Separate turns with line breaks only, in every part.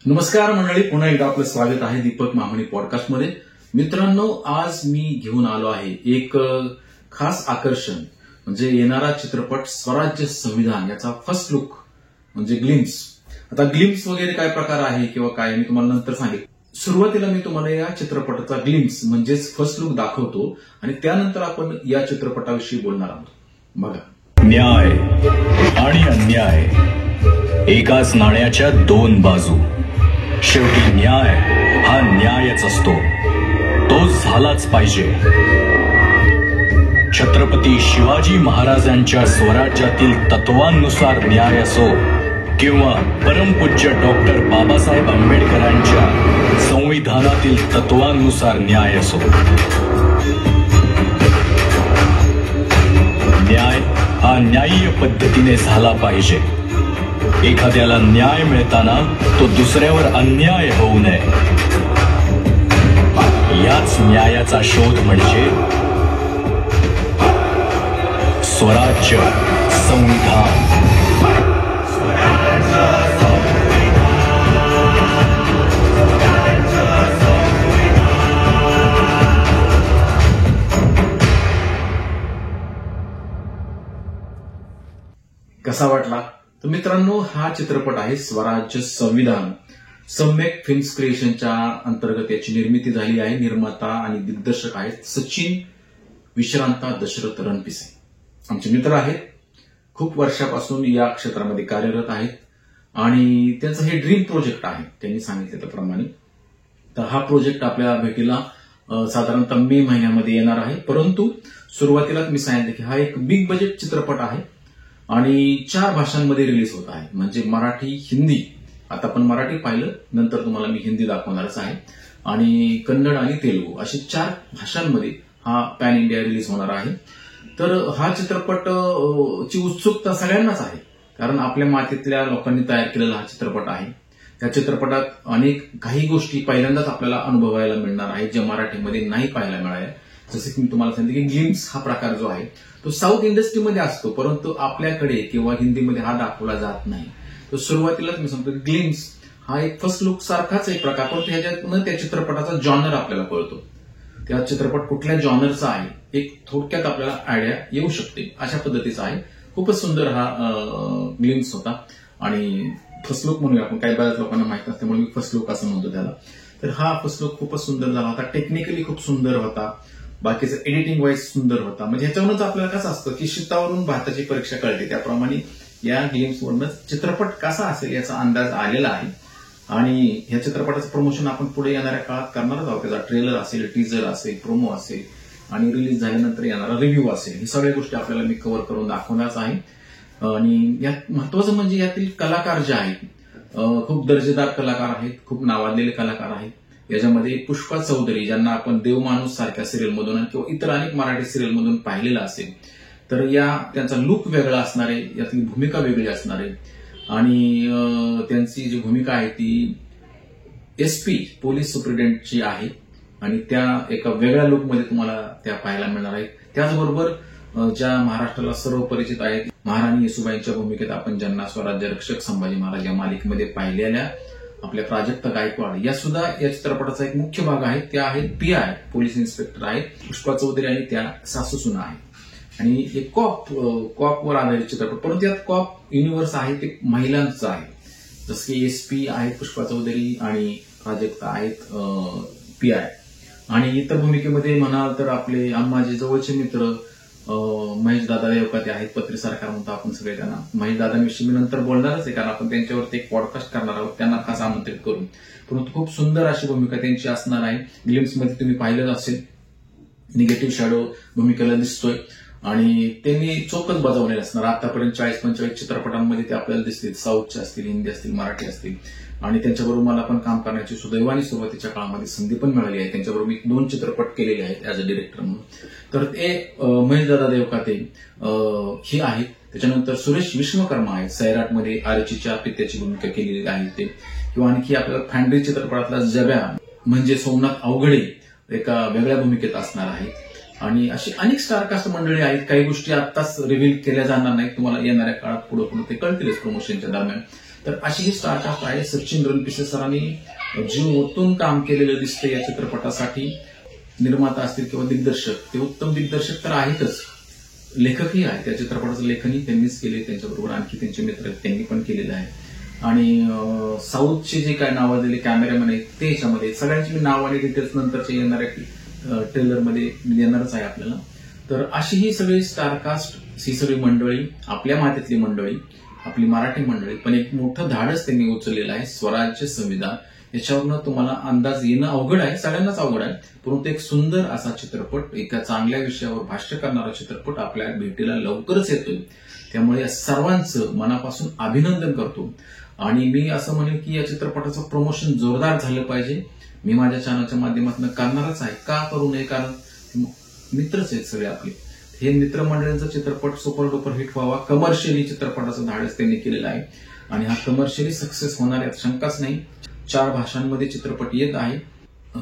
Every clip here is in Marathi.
नमस्कार मंडळी, पुन्हा एकदा आपलं स्वागत आहे दीपक मामणी पॉडकास्टमध्ये. मित्रांनो, आज मी घेऊन आलो आहे एक खास आकर्षण, म्हणजे येणारा चित्रपट स्वराज्य संविधान याचा फर्स्ट लुक म्हणजे ग्लिम्स. आता ग्लिम्स वगैरे काय प्रकार आहे किंवा काय मी तुम्हाला नंतर सांगेन. सुरुवातीला मी तुम्हाला या चित्रपटाचा ग्लिम्स म्हणजेच फर्स्ट लुक दाखवतो आणि त्यानंतर आपण या चित्रपटाविषयी बोलणार आहोत. बघा,
न्याय आणि अन्याय एकाच नाण्याच्या दोन बाजू. शेवटी न्याय हा न्यायच असतो, तो झालाच पाहिजे. छत्रपती शिवाजी महाराजांच्या स्वराज्यातील तत्वांनुसार न्याय असो किंवा परमपूज्य डॉक्टर बाबासाहेब आंबेडकरांच्या संविधानातील तत्वांनुसार न्याय असो. न्याय हा न्याय्य पद्धतीने झाला पाहिजे. एखाद्याला न्याय मिळताना तो दुसऱ्यावर अन्याय होऊ नये. याच न्यायाचा शोध म्हणजे स्वराज्य संविधान.
कसा वाटला? तर मित्रांनो, हा चित्रपट आहे स्वराज्य संविधान. सम्यक फिल्म्स क्रिएशनच्या अंतर्गत याची निर्मिती झाली आहे. निर्माता आणि दिग्दर्शक आहेत सचिन विश्रांता दशरथ रणपिसे. आमचे मित्र आहेत, खूप वर्षापासून या क्षेत्रामध्ये कार्यरत आहेत आणि त्यांचं हे ड्रीम प्रोजेक्ट आहे त्यांनी सांगितलं त्याप्रमाणे. तर हा प्रोजेक्ट आपल्या भेटीला साधारणतः मे महिन्यामध्ये येणार आहे. परंतु सुरुवातीलाच मी सांगितलं की हा एक बिग बजेट चित्रपट आहे आणि 4 भाषांमध्ये रिलीज होत आहे, म्हणजे मराठी, हिंदी. आता आपण मराठी पाहिलं, नंतर तुम्हाला मी हिंदी दाखवणारच आहे, आणि कन्नड आणि तेलुगू अशी 4 भाषांमध्ये हा पॅन इंडिया रिलीज होणार आहे. तर हा चित्रपट ची उत्सुकता सगळ्यांनाच आहे, कारण आपल्या मातीतल्या लोकांनी तयार केलेला हा चित्रपट आहे. त्या चित्रपटात अनेक काही गोष्टी पहिल्यांदाच आपल्याला अनुभवायला मिळणार आहेत, ज्या मराठीमध्ये नाही पाहायला मिळाल्या. जसे की मी तुम्हाला सांगितलं की ग्लिम्स हा प्रकार जो आहे तो साऊथ इंडस्ट्रीमध्ये असतो, परंतु आपल्याकडे किंवा हिंदीमध्ये हा दाखवला जात नाही. तर सुरुवातीलाच मी सांगतो ग्लिम्स हा एक फर्स्ट लुक सारखाच एक प्रकार, परंतु ह्याच्यातनं त्या चित्रपटाचा जॉनर आपल्याला कळतो. त्या चित्रपट कुठल्या जॉनरचा आहे एक थोडक्यात आपल्याला आयडिया येऊ शकते, अशा पद्धतीचा आहे. खूपच सुंदर हा ग्लिम्स होता आणि फर्स्ट लुक म्हणूया आपण, काही बऱ्याच लोकांना माहित नसल्यामुळे मी फर्स्ट लुक असं म्हणतो त्याला. तर हा फर्स्ट लुक खूपच सुंदर झाला होता. टेक्निकली खूप सुंदर होता, बाकीचं एडिटिंग वाईज सुंदर होता. म्हणजे ह्याच्यावरूनच आपल्याला कसं असतं की शीतावरून भाताची परीक्षा कळते, त्याप्रमाणे या गेम्सवरूनच चित्रपट कसा असेल याचा अंदाज आलेला आहे. आणि ह्या चित्रपटाचं प्रमोशन आपण पुढे येणाऱ्या काळात करणारच आहोत. त्याचा ट्रेलर असेल, टीजर असेल, प्रोमो असेल आणि रिलीज झाल्यानंतर येणारा रिव्ह्यू असेल, ही सगळ्या गोष्टी आपल्याला मी कव्हर करून दाखवणारच आहे. आणि यात महत्वाचं म्हणजे यातील कलाकार जे आहेत खूप दर्जेदार कलाकार आहेत, खूप नावाजलेले कलाकार आहेत. याच्यामध्ये पुष्पा चौधरी, ज्यांना आपण देवमाणूस सारख्या सिरियलमधून किंवा इतर अनेक मराठी सिरियलमधून पाहिलेलं असेल, तर त्यांचा लुक वेगळा असणार आहे, यातली भूमिका वेगळी असणार आहे. आणि त्यांची जी भूमिका आहे ती SP पोलीस सुप्रिटेंडेंटची आहे आणि त्या एका वेगळ्या लुकमध्ये तुम्हाला त्या पाहायला मिळणार आहेत. त्याचबरोबर ज्या महाराष्ट्राला सर्व परिचित आहेत, महाराणी येसुबाईंच्या भूमिकेत आपण ज्यांना स्वराज्य रक्षक संभाजी महाराज या मालिकेमध्ये पाहिलेल्या आपल्या प्राजक्ता गायकवाड, या सुद्धा या चित्रपटाचा एक मुख्य भाग आहे. त्या आहेत PI पोलीस इन्स्पेक्टर आहेत, पुष्पा चौधरी आणि त्या सासू सुना आहेत. आणि एक कॉपवर आधारित चित्रपट, परंतु यात कॉप युनिव्हर्स आहे ते महिलांचं आहे. जसं की SP आहेत पुष्पा चौधरी आणि प्राजक्ता आहेत PI. आणि इतर भूमिकेमध्ये म्हणाल तर आपले माझे जवळचे मित्र महेश दादा देवकाते आहेत, पत्री सरकार म्हणतो आपण सगळे त्यांना. महेश दादांविषयी मी नंतर बोलणारच आहे, कारण आपण त्यांच्यावरती एक पॉडकास्ट करणार आहोत, त्यांना खास आमंत्रित करून. परंतु खूप सुंदर अशी भूमिका त्यांची असणार आहे. ग्लिम्समध्ये तुम्ही पाहिलं असेल, निगेटिव्ह शॅडो भूमिकेला दिसतोय आणि त्यांनी चोखच बजावलेले असणार. आतापर्यंत 40-45 चित्रपटांमध्ये ते आपल्याला दिसतील, साऊथचे असतील, हिंदी असतील, मराठी असतील. आणि त्यांच्याबरोबर मला पण काम करण्याची सुदैवाने सुरुवातीच्या काळामध्ये संधी पण मिळाली आहे. त्यांच्याबरोबर मी 2 चित्रपट केलेले आहेत ऍज अ डिरेक्टर म्हणून. तर ते महेशदादा देवकाते ही आहेत. त्याच्यानंतर सुरेश विश्वकर्मा आहेत, सैराटमध्ये आरचीच्या पित्याची भूमिका केलेली आहे ते. किंवा आणखी आपल्याला फॅन्ड्री चित्रपटातला जब्या म्हणजे सोमनाथ अवघडे एका वेगळ्या भूमिकेत असणार आहेत. आणि अशी अनेक स्टारकास्ट मंडळी आहेत. काही गोष्टी आत्ताच रिव्हील केल्या जाणार नाहीत, तुम्हाला येणाऱ्या काळात पुढे पुढे ते कळतीलच प्रमोशनच्या दरम्यान. तर अशी ही स्टारकास्ट आहे. सचिन रणपिसे सरांनी जीव ओतून काम केलेलं दिसतं या चित्रपटासाठी. निर्माता असतील किंवा दिग्दर्शक, ते उत्तम दिग्दर्शक तर आहेतच, लेखकही आहे. त्या चित्रपटाचं लेखनही त्यांनीच केले, त्यांच्याबरोबर आणखी त्यांचे मित्र आहेत त्यांनी पण केलेलं आहे. आणि साऊथचे जे काय नावाजलेले कॅमेरामॅन आहेत ते याच्यामध्ये, सगळ्यांची मी नाव आणि डिटेल्स नंतरच्या येणाऱ्या ट्रेलरमध्ये येणारच आहे आपल्याला. तर अशी ही सगळी स्टारकास्ट, ही सगळी मंडळी, आपल्या मातीतली मंडळी, आपली मराठी मंडळी, पण एक मोठं धाडस त्यांनी उचललेलं आहे. स्वराज्य संविधान, याच्यावरनं तुम्हाला अंदाज येणं अवघड आहे, सगळ्यांनाच अवघड आहे, परंतु एक सुंदर असा चित्रपट, एका चांगल्या विषयावर भाष्य करणारा चित्रपट आपल्या भेटीला लवकरच येतोय. त्यामुळे या सर्वांचं मनापासून अभिनंदन करतो. आणि मी असं म्हणेन की या चित्रपटाचं प्रमोशन जोरदार झालं पाहिजे. मी माझ्या चॅनलच्या माध्यमातून करणारच आहे. का करू नये? कारण मित्रच आहेत सगळे आपले. हे मित्रमंडळींचा चित्रपट सुपर डुपर हिट व्हावा, कमर्शियली चित्रपटाचं धाडस त्यांनी केलेलं आहे आणि हा कमर्शियली सक्सेस होणार यात शंकाच नाही. 4 भाषांमध्ये चित्रपट येत आहे.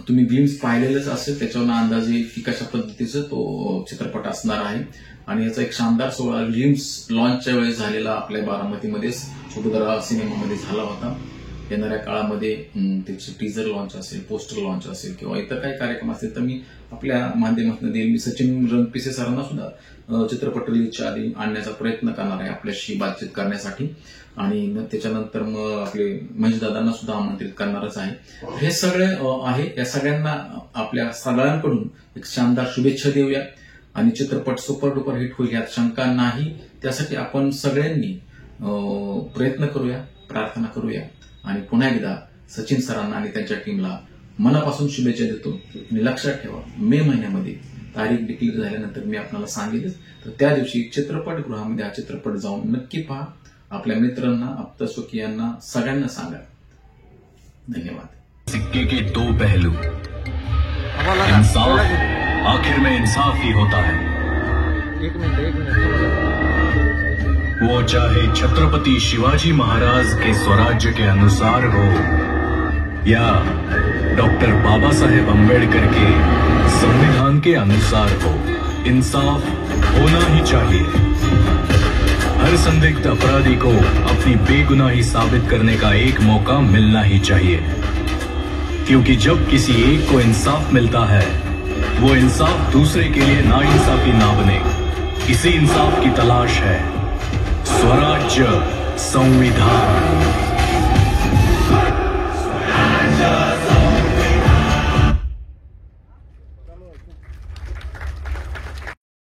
तुम्ही ग्लिम्स पाहिलेलंच असेल, त्याच्यावर अंदाज येईल की कशा पद्धतीचा तो चित्रपट असणार आहे. आणि याचा एक शानदार सोहळा ग्लिम्स लॉन्चच्या वेळेस झालेला आपल्या बारामतीमध्येच सुभद्रा सिनेमामध्ये झाला होता. येणाऱ्या काळामध्ये त्याची टीजर लॉन्च असेल, पोस्टर लॉन्च असेल किंवा इतर काही कार्यक्रम असतील तर मी आपल्या माध्यमातून देईल. मी सचिन रणपिसे सरांना सुद्धा चित्रपट रिलीजच्या आधी आणण्याचा प्रयत्न करणार आहे आपल्याशी बातचीत करण्यासाठी. आणि त्याच्यानंतर मग आपले महेशदादांना सुद्धा आमंत्रित करणारच आहे. हे सगळे आहे. या सगळ्यांना आपल्या सगळ्यांकडून एक शानदार शुभेच्छा देऊया आणि चित्रपट सुपर डुपर हिट होईल यात शंका नाही. त्यासाठी आपण सगळ्यांनी प्रयत्न करूया, प्रार्थना करूया आणि पुन्हा एकदा सचिन सरांना आणि त्यांच्या टीमला मनापासून शुभेच्छा देतो. आणि लक्षात ठेवा, मे महिन्यामध्ये तारीख डिक्लेअर झाल्यानंतर मी आपल्याला सांगेलच, तर त्या दिवशी चित्रपटगृहामध्ये हा चित्रपट जाऊन नक्की पहा. आपल्या मित्रांना, आप्तस्वकीयांना, सगळ्यांना सांगा. धन्यवाद.
सिक्के के 2 पहलू, इंसाफ आखिर में इंसाफ ही होता है.
एक मिनट
वो चाहे छत्रपति शिवाजी महाराज के स्वराज्य के अनुसार हो या डॉक्टर बाबा साहेब अम्बेडकर के संविधान के अनुसार हो, इंसाफ होना ही चाहिए. हर संदिग्ध अपराधी को अपनी बेगुनाही साबित करने का एक मौका मिलना ही चाहिए, क्योंकि जब किसी एक को इंसाफ मिलता है वो इंसाफ दूसरे के लिए नाइंसाफी ना बने. इसी इंसाफ की तलाश है स्वराज्य संविधान.